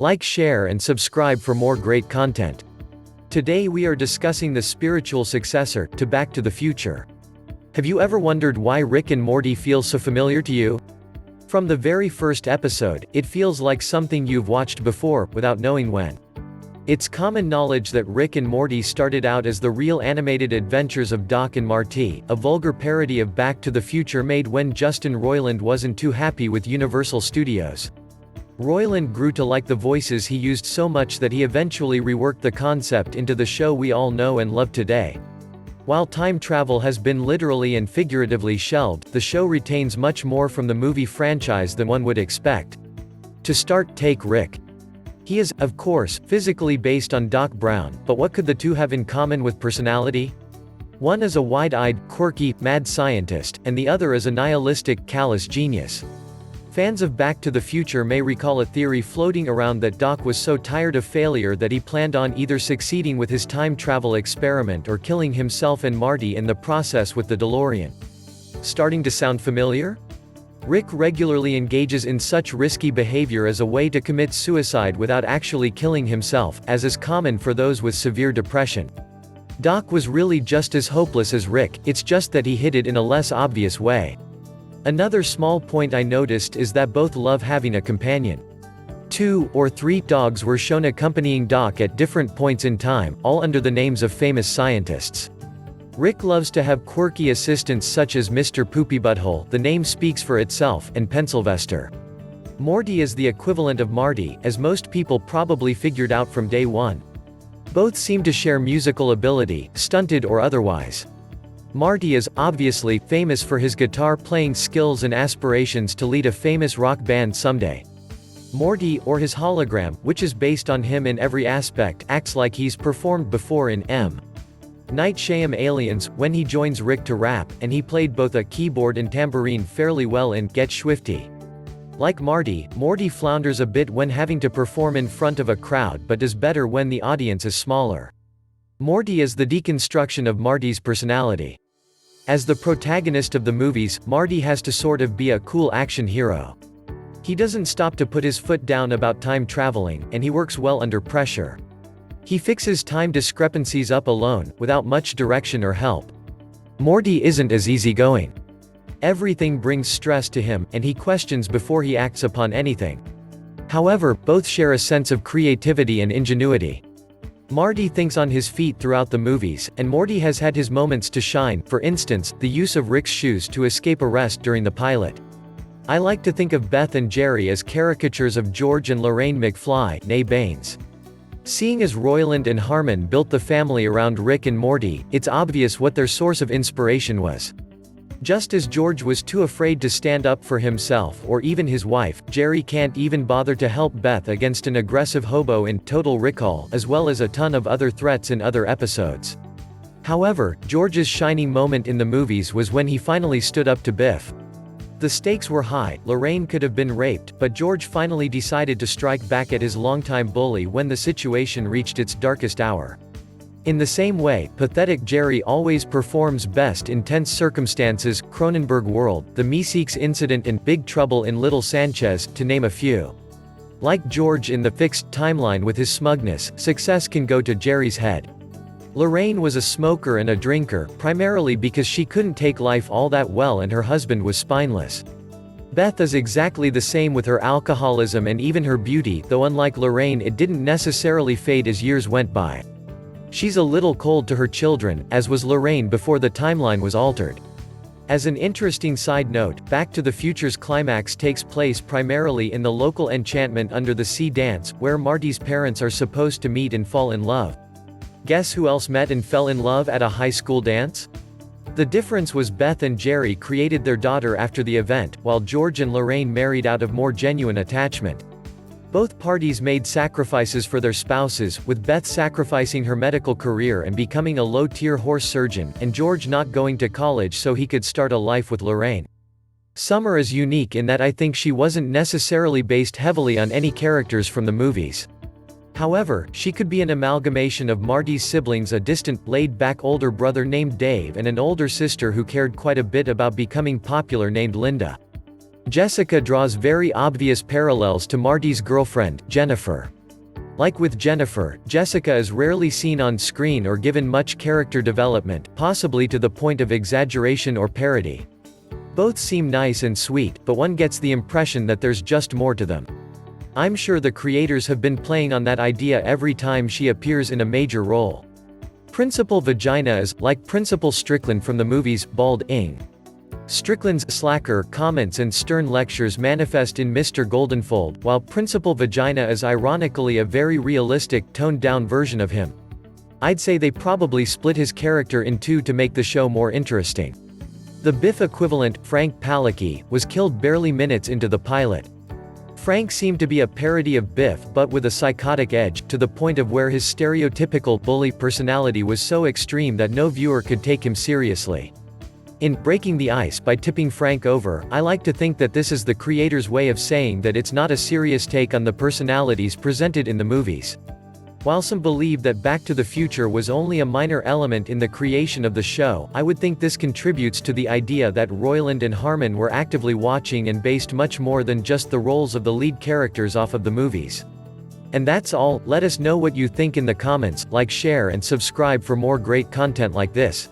Like, share, and subscribe for more great content. Today we are discussing the spiritual successor to Back to the Future. Have you ever wondered why Rick and Morty feels so familiar to you? From the very first episode, it feels like something you've watched before, without knowing when. It's common knowledge that Rick and Morty started out as the real animated adventures of Doc and Marty, a vulgar parody of Back to the Future made when Justin Roiland wasn't too happy with Universal Studios. Roiland grew to like the voices he used so much that he eventually reworked the concept into the show we all know and love today. While time travel has been literally and figuratively shelved, the show retains much more from the movie franchise than one would expect. To start, take Rick. He is, of course, physically based on Doc Brown, but what could the two have in common with personality? One is a wide-eyed, quirky, mad scientist, and the other is a nihilistic, callous genius. Fans of Back to the Future may recall a theory floating around that Doc was so tired of failure that he planned on either succeeding with his time travel experiment or killing himself and Marty in the process with the DeLorean. Starting to sound familiar? Rick regularly engages in such risky behavior as a way to commit suicide without actually killing himself, as is common for those with severe depression. Doc was really just as hopeless as Rick, it's just that he hid it in a less obvious way. Another small point I noticed is that both love having a companion. 2 or 3 dogs were shown accompanying Doc at different points in time, all under the names of famous scientists. Rick loves to have quirky assistants such as Mr. Poopy Butthole, the name speaks for itself, and Pencilvester. Morty is the equivalent of Marty, as most people probably figured out from day one. Both seem to share musical ability, stunted or otherwise. Marty is, obviously, famous for his guitar-playing skills and aspirations to lead a famous rock band someday. Morty, or his hologram, which is based on him in every aspect, acts like he's performed before in M. Night Shyamalan Aliens, when he joins Rick to rap, and he played both a keyboard and tambourine fairly well in Get Swifty. Like Marty, Morty flounders a bit when having to perform in front of a crowd but does better when the audience is smaller. Morty is the deconstruction of Marty's personality. As the protagonist of the movies, Marty has to sort of be a cool action hero. He doesn't stop to put his foot down about time traveling, and he works well under pressure. He fixes time discrepancies up alone, without much direction or help. Morty isn't as easygoing. Everything brings stress to him, and he questions before he acts upon anything. However, both share a sense of creativity and ingenuity. Marty thinks on his feet throughout the movies, and Morty has had his moments to shine, for instance, the use of Rick's shoes to escape arrest during the pilot. I like to think of Beth and Jerry as caricatures of George and Lorraine McFly, née Baines. Seeing as Roiland and Harmon built the family around Rick and Morty, it's obvious what their source of inspiration was. Just as George was too afraid to stand up for himself or even his wife, Jerry can't even bother to help Beth against an aggressive hobo in Total Recall, as well as a ton of other threats in other episodes. However, George's shining moment in the movies was when he finally stood up to Biff. The stakes were high, Lorraine could have been raped, but George finally decided to strike back at his longtime bully when the situation reached its darkest hour. In the same way, pathetic Jerry always performs best in tense circumstances, Cronenberg World, the Meeseeks incident and Big Trouble in Little Sanchez, to name a few. Like George in the fixed timeline with his smugness, success can go to Jerry's head. Lorraine was a smoker and a drinker, primarily because she couldn't take life all that well and her husband was spineless. Beth is exactly the same with her alcoholism and even her beauty, though unlike Lorraine it didn't necessarily fade as years went by. She's a little cold to her children, as was Lorraine before the timeline was altered. As an interesting side note, Back to the Future's climax takes place primarily in the local enchantment under the sea dance, where Marty's parents are supposed to meet and fall in love. Guess who else met and fell in love at a high school dance? The difference was Beth and Jerry created their daughter after the event, while George and Lorraine married out of more genuine attachment. Both parties made sacrifices for their spouses, with Beth sacrificing her medical career and becoming a low-tier horse surgeon, and George not going to college so he could start a life with Lorraine. Summer is unique in that I think she wasn't necessarily based heavily on any characters from the movies. However, she could be an amalgamation of Marty's siblings, a distant, laid-back older brother named Dave and an older sister who cared quite a bit about becoming popular named Linda. Jessica draws very obvious parallels to Marty's girlfriend, Jennifer. Like with Jennifer, Jessica is rarely seen on screen or given much character development, possibly to the point of exaggeration or parody. Both seem nice and sweet, but one gets the impression that there's just more to them. I'm sure the creators have been playing on that idea every time she appears in a major role. Principal Vagina is, like Principal Strickland from the movies, bald-ing. Strickland's slacker comments and stern lectures manifest in Mr. Goldenfold, while Principal Vagina is ironically a very realistic, toned-down version of him. I'd say they probably split his character in two to make the show more interesting. The Biff equivalent, Frank Palicki, was killed barely minutes into the pilot. Frank seemed to be a parody of Biff but with a psychotic edge, to the point of where his stereotypical bully personality was so extreme that no viewer could take him seriously. In Breaking the Ice by tipping Frank over, I like to think that this is the creator's way of saying that it's not a serious take on the personalities presented in the movies. While some believe that Back to the Future was only a minor element in the creation of the show, I would think this contributes to the idea that Roiland and Harmon were actively watching and based much more than just the roles of the lead characters off of the movies. And that's all. Let us know what you think in the comments, like, share and subscribe for more great content like this.